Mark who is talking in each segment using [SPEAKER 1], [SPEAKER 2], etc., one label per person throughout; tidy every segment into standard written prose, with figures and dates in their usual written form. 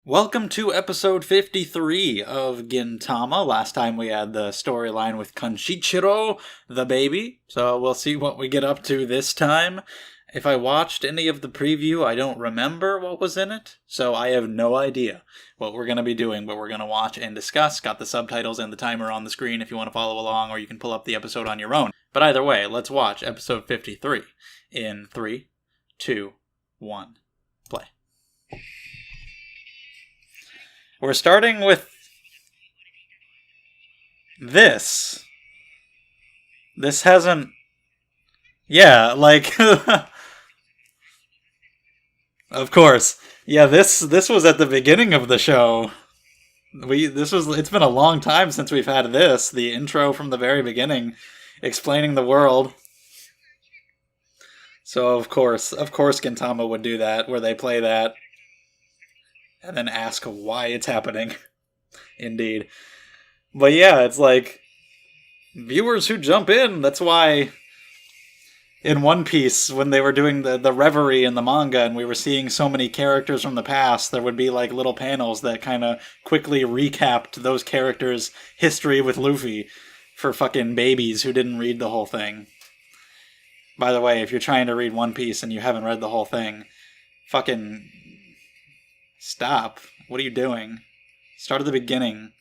[SPEAKER 1] Welcome to episode 53 of Gintama. Last time we had the storyline with Kanshichiro, the baby, so we'll see what we get up to this time. If I watched any of the preview, I don't remember what was in it, so I have no idea what we're going to be doing, but we're going to watch and discuss. Got the subtitles and the timer on the screen if you want to follow along, or you can pull up the episode on your own. But either way, let's watch episode 53 in 3, 2, 1, play. We're starting with this. This hasn't... Yeah, like... Of course. Yeah, this was at the beginning of the show. It's been a long time since we've had this. The intro from the very beginning, explaining the world. So of course Gintama would do that, where they play that. And then ask why it's happening. Indeed. But yeah, it's like, viewers who jump in, that's why in One Piece, when they were doing the reverie in the manga and we were seeing so many characters from the past, there would be like little panels that kind of quickly recapped those characters' history with Luffy for fucking babies who didn't read the whole thing. By the way, if you're trying to read One Piece and you haven't read the whole thing, fucking... stop. What are you doing? Start at the beginning.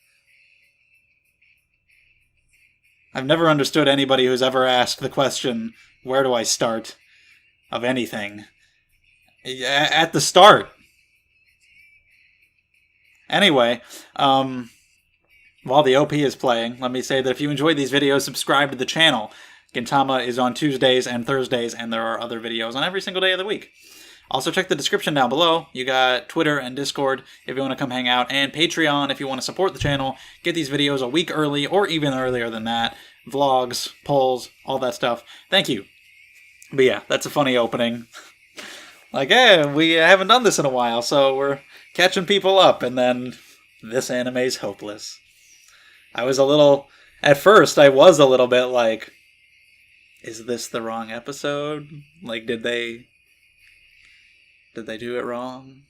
[SPEAKER 1] I've never understood anybody who's ever asked the question, where do I start? Of anything. At the start. Anyway, while the OP is playing, let me say that if you enjoyed these videos, subscribe to the channel. Gintama is on Tuesdays and Thursdays, and there are other videos on every single day of the week. Also, check the description down below. You got Twitter and Discord if you want to come hang out, and Patreon if you want to support the channel. Get these videos a week early, or even earlier than that. Vlogs, polls, all that stuff. Thank you. But yeah, that's a funny opening. Like, hey, we haven't done this in a while, so we're catching people up, and then this anime's hopeless. At first, I was a little bit like, is this the wrong episode? Like, did they do it wrong?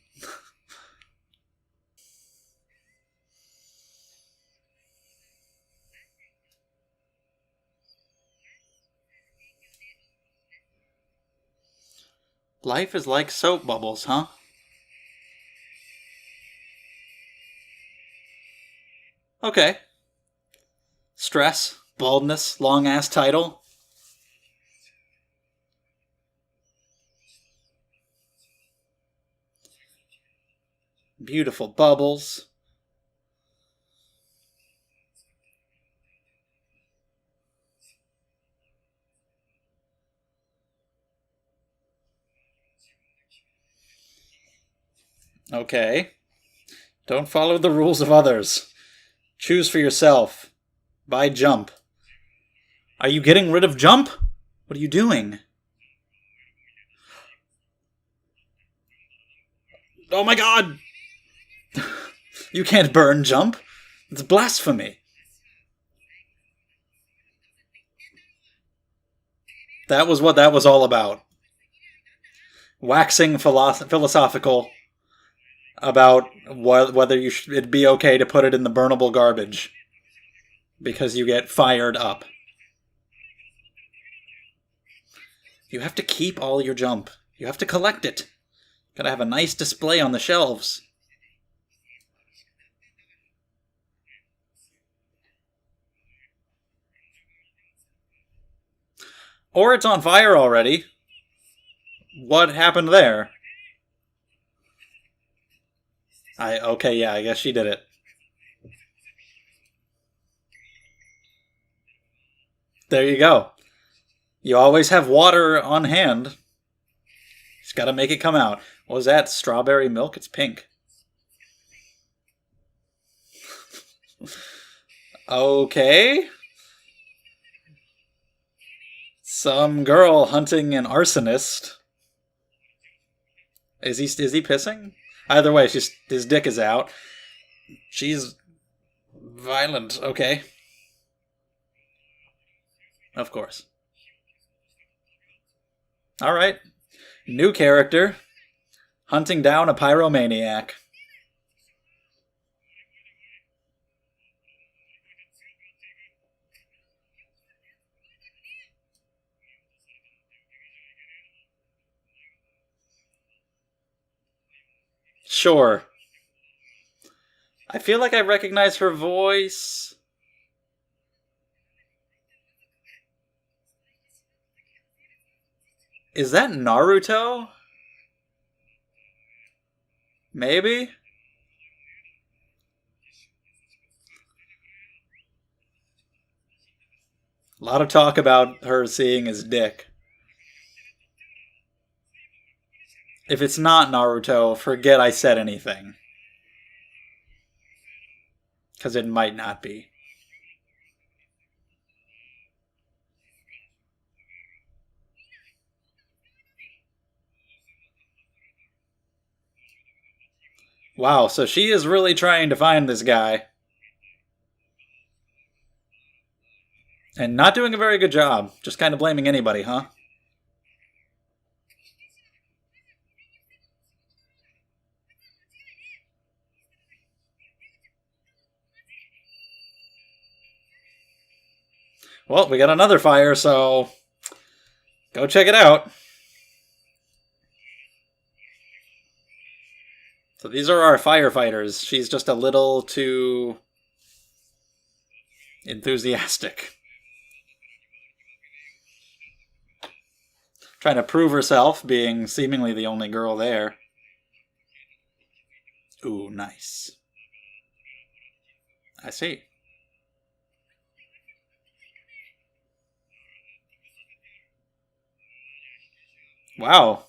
[SPEAKER 1] Life is like soap bubbles, huh? Okay. Stress, baldness, long-ass title. Beautiful bubbles. Okay. Don't follow the rules of others. Choose for yourself. Buy Jump. Are you getting rid of Jump? What are you doing? Oh my god! You can't burn Jump. It's blasphemy. That was what that was all about. Waxing philosophical about whether it'd be okay to put it in the burnable garbage. Because you get fired up. You have to keep all your Jump. You have to collect it. Gotta have a nice display on the shelves. Or it's on fire already. What happened there? Okay, yeah, I guess she did it. There you go. You always have water on hand. Just gotta make it come out. What was that? Strawberry milk? It's pink. Okay. Some girl hunting an arsonist. Is he pissing? Either way, his dick is out. She's violent. Okay. Of course. Alright. New character. Hunting down a pyromaniac. Sure. I feel like I recognize her voice. Is that Naruto? Maybe? A lot of talk about her seeing his dick. If it's not Naruto, forget I said anything. Because it might not be. Wow, so she is really trying to find this guy. And not doing a very good job. Just kind of blaming anybody, huh? Well, we got another fire, so go check it out. So these are our firefighters. She's just a little too enthusiastic. Trying to prove herself, being seemingly the only girl there. Ooh, nice. I see. Wow.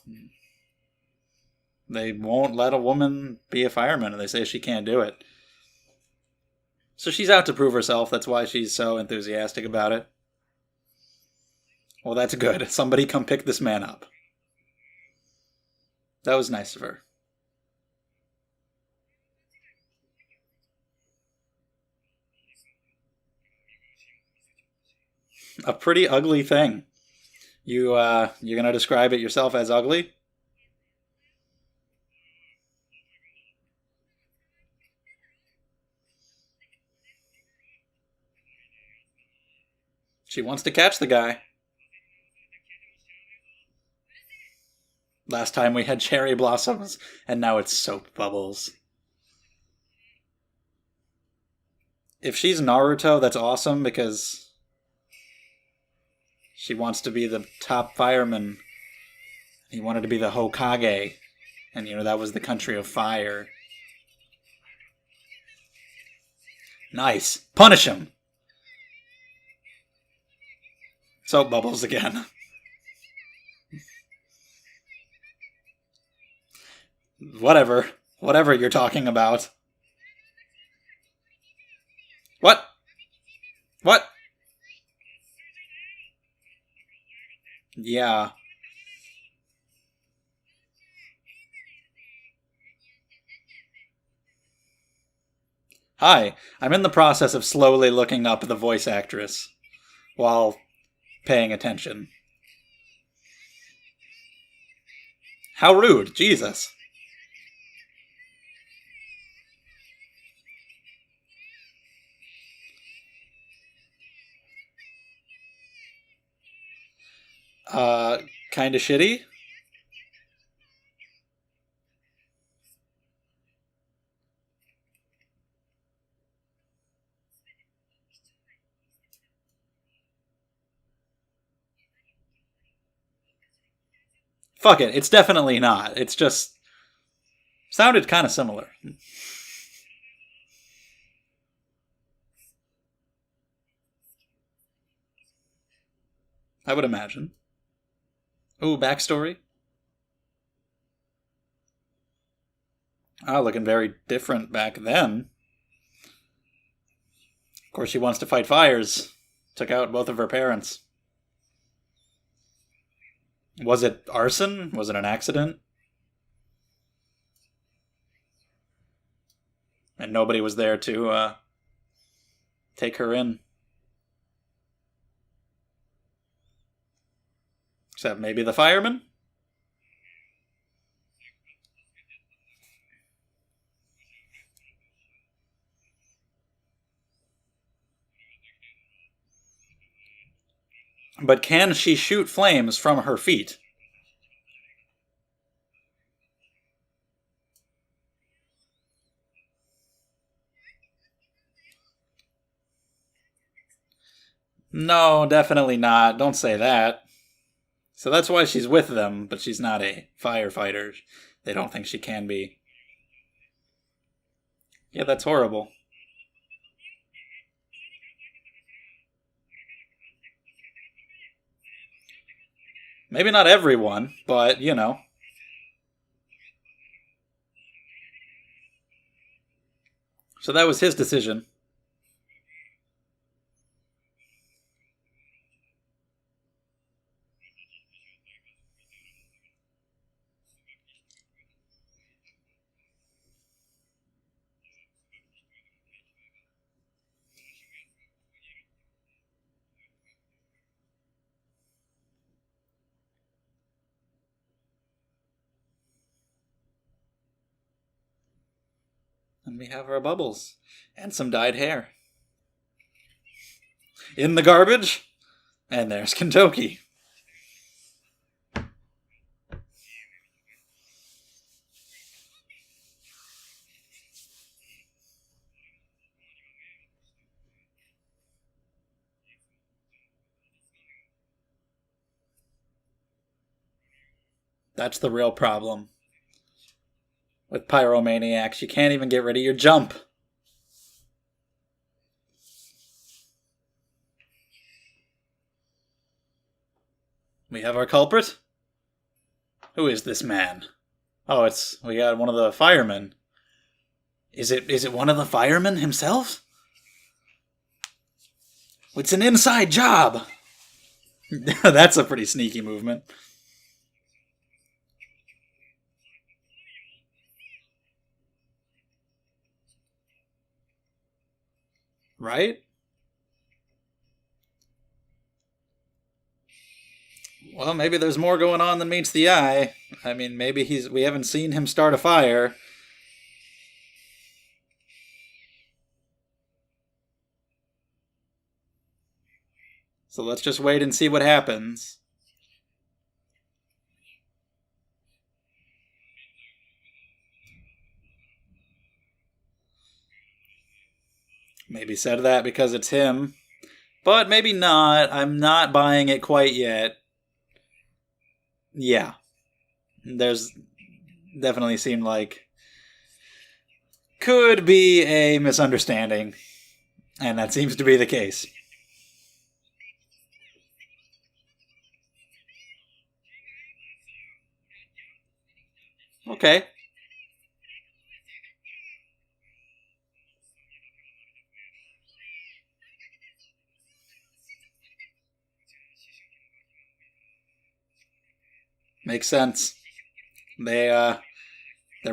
[SPEAKER 1] They won't let a woman be a fireman, and they say she can't do it. So she's out to prove herself. That's why she's so enthusiastic about it. Well, that's good. Somebody come pick this man up. That was nice of her. A pretty ugly thing. You're gonna describe it yourself as ugly? She wants to catch the guy. Last time we had cherry blossoms, and now it's soap bubbles. If she's Naruto, that's awesome because she wants to be the top fireman. He wanted to be the Hokage, and that was the country of fire. Nice. Punish him. Soap bubbles again. Whatever. Whatever you're talking about. What? What? Yeah. Hi, I'm in the process of slowly looking up the voice actress while paying attention. How rude, Jesus. Kinda shitty? Fuck it, it's definitely not. It's just sounded kind of similar. I would imagine. Ooh, backstory. Ah, looking very different back then. Of course, she wants to fight fires. Took out both of her parents. Was it arson? Was it an accident? And nobody was there to take her in. Except maybe the fireman? But can she shoot flames from her feet? No, definitely not. Don't say that. So that's why she's with them, but she's not a firefighter. They don't think she can be. Yeah, that's horrible. Maybe not everyone, but, you know. So that was his decision. And we have our bubbles. And some dyed hair. In the garbage. And there's Kentucky. That's the real problem. With pyromaniacs, you can't even get rid of your jump. We have our culprit. Who is this man? Oh, we got one of the firemen. Is it one of the firemen himself? It's an inside job. That's a pretty sneaky movement. Right? Well, maybe there's more going on than meets the eye. I mean, maybe we haven't seen him start a fire. So let's just wait and see what happens. Maybe said that because it's him. But maybe not. I'm not buying it quite yet. Yeah. There's definitely seemed like could be a misunderstanding. And that seems to be the case. Okay. Makes sense. They're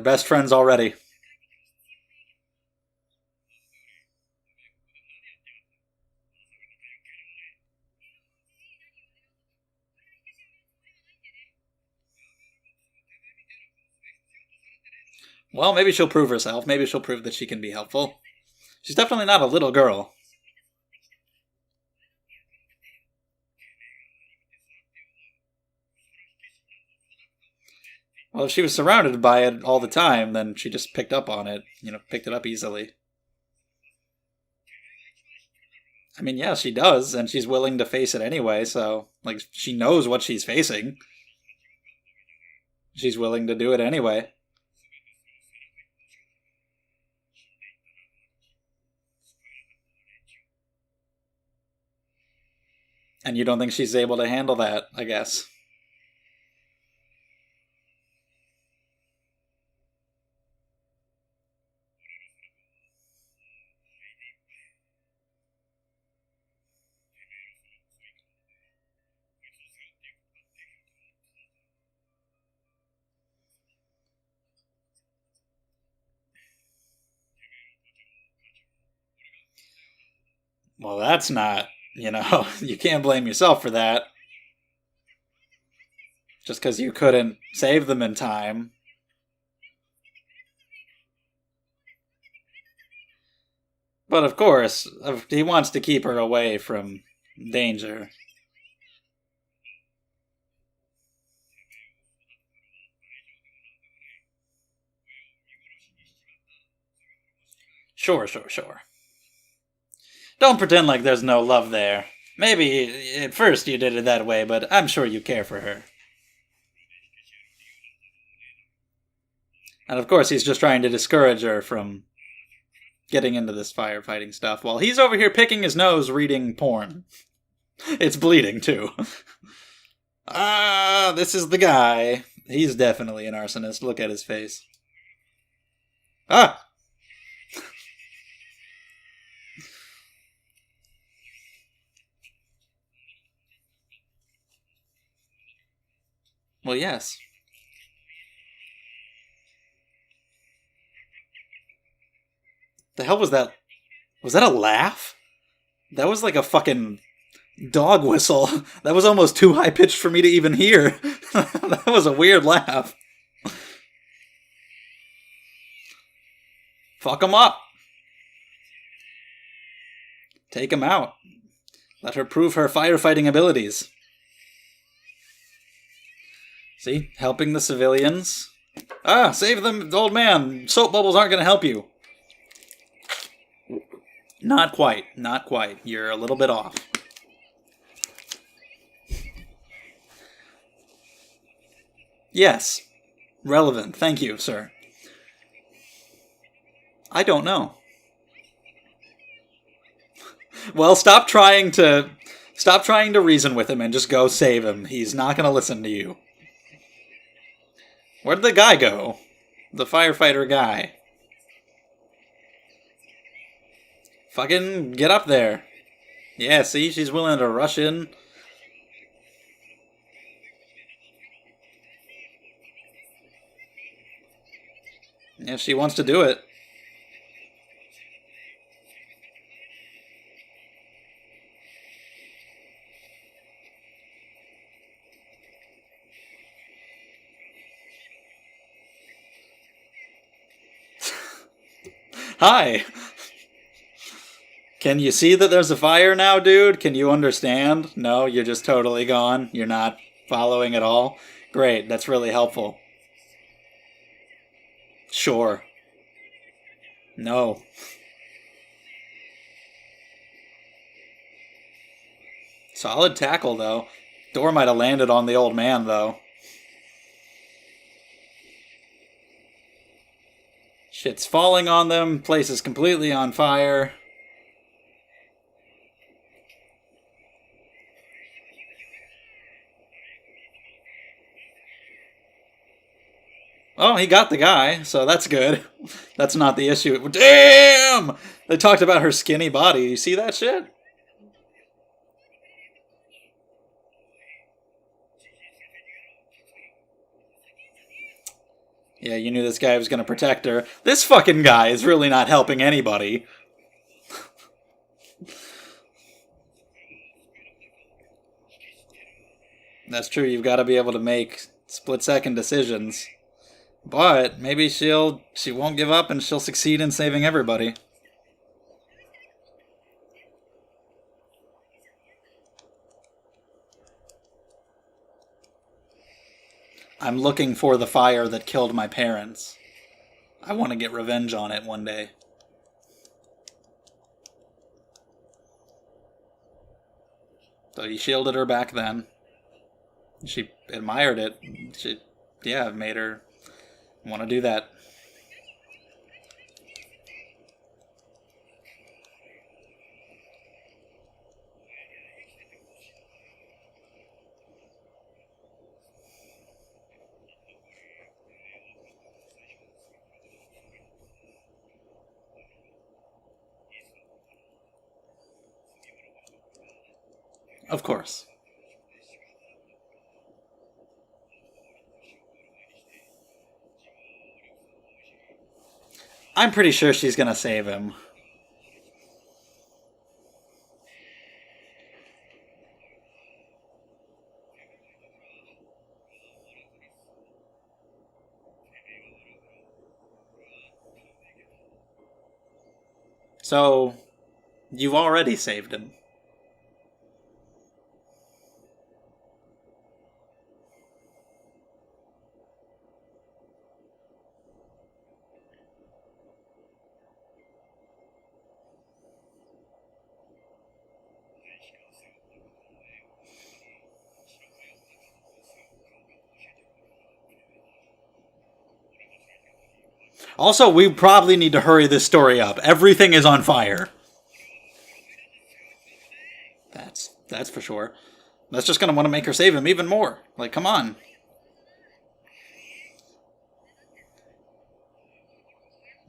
[SPEAKER 1] best friends already. Well, maybe she'll prove herself. Maybe she'll prove that she can be helpful. She's definitely not a little girl. Well, if she was surrounded by it all the time, then she just picked up on it. Picked it up easily. I mean, yeah, she does, and she's willing to face it anyway, so, she knows what she's facing. She's willing to do it anyway. And you don't think she's able to handle that, I guess. Well, that's not, you can't blame yourself for that. Just because you couldn't save them in time. But of course, he wants to keep her away from danger. Sure. Don't pretend like there's no love there. Maybe at first you did it that way, but I'm sure you care for her. And of course, he's just trying to discourage her from getting into this firefighting stuff while he's over here picking his nose reading porn. It's bleeding, too. Ah, this is the guy. He's definitely an arsonist. Look at his face. Ah! Well, yes. The hell was that? Was that a laugh? That was like a fucking dog whistle. That was almost too high pitched for me to even hear. That was a weird laugh. Fuck him up. Take him out. Let her prove her firefighting abilities. See? Helping the civilians. Ah, save them, old man. Soap bubbles aren't going to help you. Not quite. Not quite. You're a little bit off. Yes. Relevant. Thank you, sir. I don't know. Well, stop trying to reason with him and just go save him. He's not going to listen to you. Where'd the guy go? The firefighter guy. Fucking get up there. Yeah, see? She's willing to rush in. Yeah, she wants to do it. Hi! Can you see that there's a fire now, dude? Can you understand? No, you're just totally gone? You're not following at all? Great, that's really helpful. Sure. No. Solid tackle, though. Door might have landed on the old man, though. Shit's falling on them. Place is completely on fire. Oh, he got the guy, so that's good. That's not the issue. Damn! They talked about her skinny body. You see that shit? Yeah, you knew this guy was going to protect her. This fucking guy is really not helping anybody. That's true, you've got to be able to make split-second decisions. But maybe she won't give up and she'll succeed in saving everybody. I'm looking for the fire that killed my parents. I want to get revenge on it one day. So he shielded her back then. She admired it. It made her want to do that. Of course. I'm pretty sure she's gonna save him. So, you've already saved him. Also, we probably need to hurry this story up. Everything is on fire. That's for sure. That's just going to want to make her save him even more. Like, come on.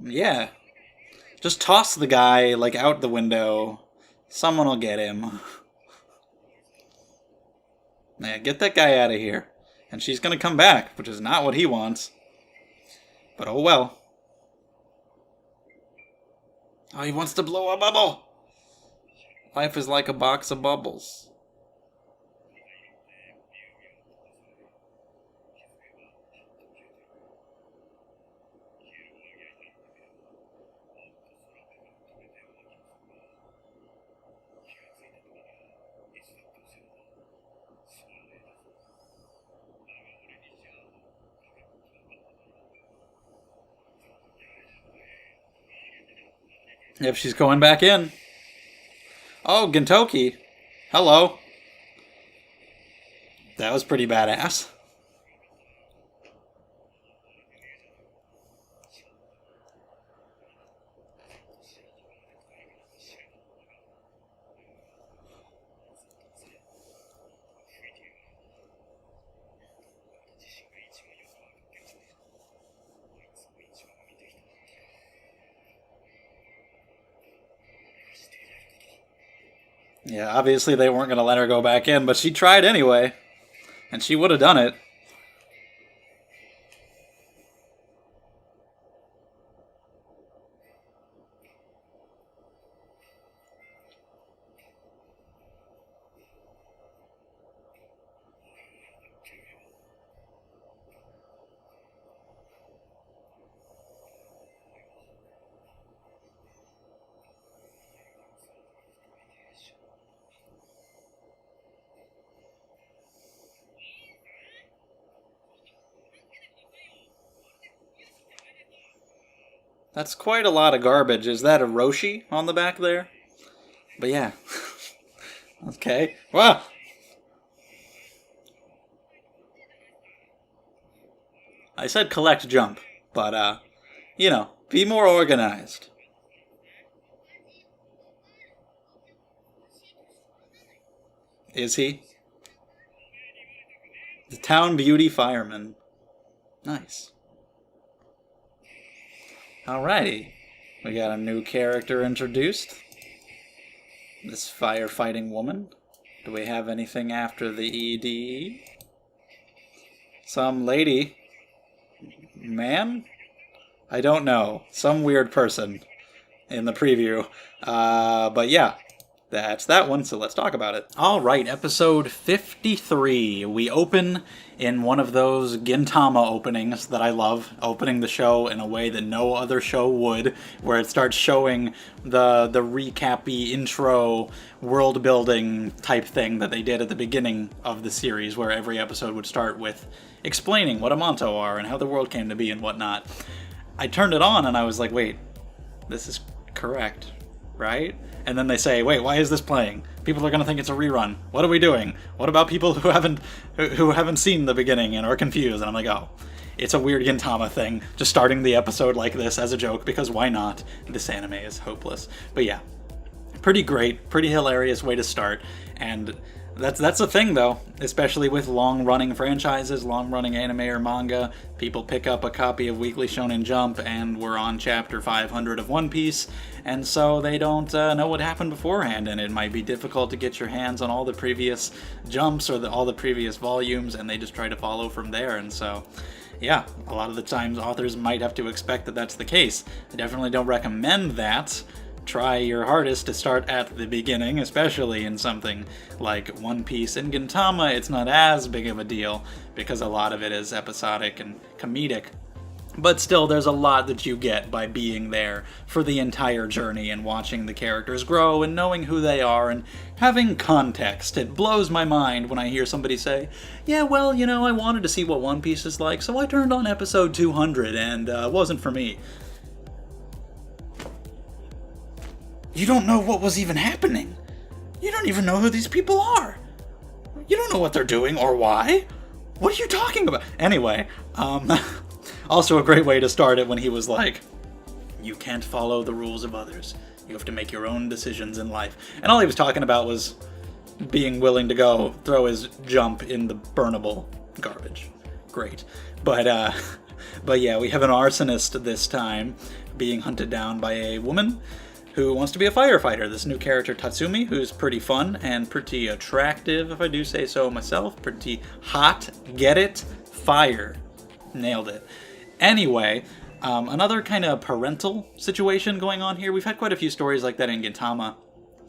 [SPEAKER 1] Yeah. Just toss the guy, like, out the window. Someone will get him. Yeah, get that guy out of here. And she's going to come back, which is not what he wants. But oh well. Oh, he wants to blow a bubble. Life is like a box of bubbles. Yep, she's going back in. Oh, Gintoki. Hello. That was pretty badass. Yeah, obviously they weren't going to let her go back in, but she tried anyway. And she would have done it. That's quite a lot of garbage. Is that a Roshi on the back there? But yeah. Okay. Well. I said collect jump, but, you know, be more organized. Is he? The town beauty fireman. Nice. Alrighty. We got a new character introduced. This firefighting woman. Do we have anything after the ED? Some lady. Man? I don't know. Some weird person in the preview. But yeah. That's that one, so let's talk about it. Alright, episode 53. We open in one of those Gintama openings that I love, opening the show in a way that no other show would, where it starts showing the recap-y intro world-building type thing that they did at the beginning of the series, where every episode would start with explaining what Amanto are and how the world came to be and whatnot. I turned it on and I was like, wait, this is correct, right? And then they say, wait, why is this playing? People are going to think it's a rerun. What are we doing? What about people who haven't seen the beginning and are confused? And I'm like, oh, it's a weird Gintama thing. Just starting the episode like this as a joke, because why not? This anime is hopeless. But yeah, pretty great, pretty hilarious way to start. And that's a thing, though, especially with long-running franchises, long-running anime or manga. People pick up a copy of Weekly Shonen Jump, and we're on chapter 500 of One Piece, and so they don't know what happened beforehand, and it might be difficult to get your hands on all the previous jumps or all the previous volumes, and they just try to follow from there, and so yeah, a lot of the times authors might have to expect that that's the case. I definitely don't recommend that. Try your hardest to start at the beginning, especially in something like One Piece. In Gintama, it's not as big of a deal, because a lot of it is episodic and comedic. But still, there's a lot that you get by being there for the entire journey and watching the characters grow and knowing who they are and having context. It blows my mind when I hear somebody say, yeah, well, you know, I wanted to see what One Piece is like, so I turned on episode 200 and it wasn't for me. You don't know what was even happening. You don't even know who these people are. You don't know what they're doing or why. What are you talking about? Anyway, Also a great way to start it when he was like, you can't follow the rules of others. You have to make your own decisions in life. And all he was talking about was being willing to go throw his jump in the burnable garbage. Great. But yeah, we have an arsonist this time being hunted down by a woman who wants to be a firefighter. This new character, Tatsumi, who's pretty fun and pretty attractive, if I do say so myself. Pretty hot. Get it? Fire. Nailed it. Anyway, another kind of parental situation going on here. We've had quite a few stories like that in Gintama,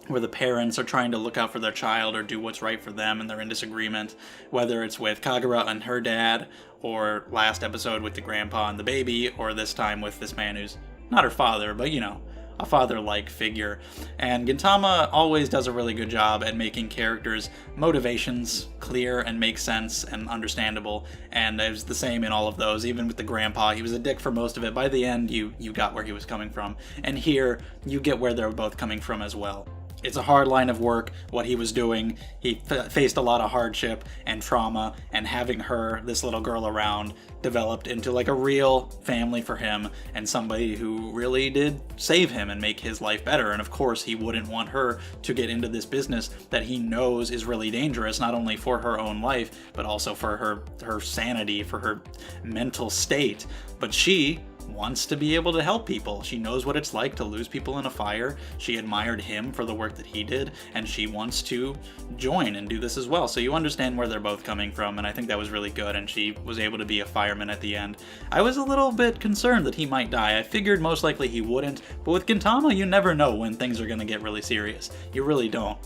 [SPEAKER 1] where the parents are trying to look out for their child or do what's right for them, and they're in disagreement, whether it's with Kagura and her dad, or last episode with the grandpa and the baby, or this time with this man who's not her father, but, you know, a father-like figure. And Gintama always does a really good job at making characters' motivations clear and make sense and understandable, and it was the same in all of those. Even with the grandpa, he was a dick for most of it. By the end, you got where he was coming from, and here, you get where they're both coming from as well. It's a hard line of work, what he was doing. He faced a lot of hardship and trauma, and having her, this little girl around, developed into like a real family for him, and somebody who really did save him and make his life better. And of course, he wouldn't want her to get into this business that he knows is really dangerous, not only for her own life, but also for her sanity, for her mental state. But she wants to be able to help people. She knows what it's like to lose people in a fire. She admired him for the work that he did, and she wants to join and do this as well. So you understand where they're both coming from, and I think that was really good, and she was able to be a fireman at the end. I was a little bit concerned that he might die. I figured most likely he wouldn't, but with Gintama, you never know when things are going to get really serious. You really don't.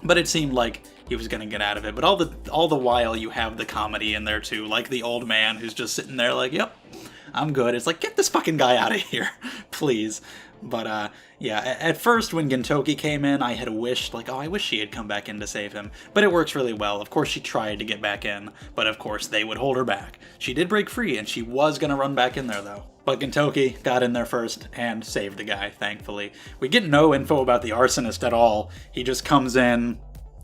[SPEAKER 1] But it seemed like he was going to get out of it. But all the while, you have the comedy in there too, like the old man who's just sitting there like, yep, I'm good. It's like, get this fucking guy out of here, please. But, yeah, at first when Gintoki came in, I had wished, like, oh, I wish she had come back in to save him. But it works really well. Of course, she tried to get back in, but of course, they would hold her back. She did break free, and she was going to run back in there, though. But Gintoki got in there first and saved the guy, thankfully. We get no info about the arsonist at all. He just comes in,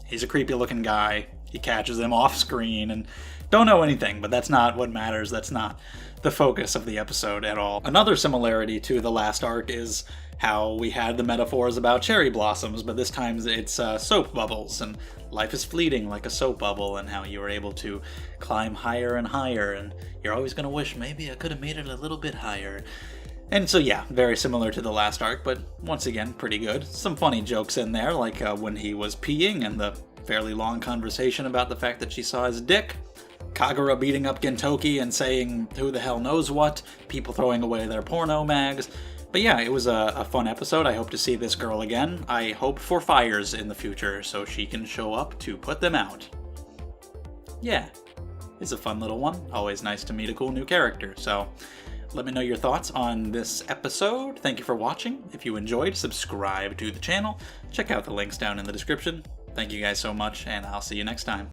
[SPEAKER 1] he's a creepy-looking guy, he catches him off-screen, and don't know anything, but that's not what matters. That's not the focus of the episode at all. Another similarity to the last arc is how we had the metaphors about cherry blossoms, but this time it's soap bubbles, and life is fleeting like a soap bubble, and how you were able to climb higher and higher, and you're always going to wish maybe I could have made it a little bit higher. And so yeah, very similar to the last arc, but once again, pretty good. Some funny jokes in there, like when he was peeing and the fairly long conversation about the fact that she saw his dick. Kagura beating up Gintoki and saying who the hell knows what, people throwing away their porno mags. But yeah, it was a fun episode. I hope to see this girl again. I hope for fires in the future so she can show up to put them out. Yeah, it's a fun little one. Always nice to meet a cool new character. So let me know your thoughts on this episode. Thank you for watching. If you enjoyed, subscribe to the channel. Check out the links down in the description. Thank you guys so much, and I'll see you next time.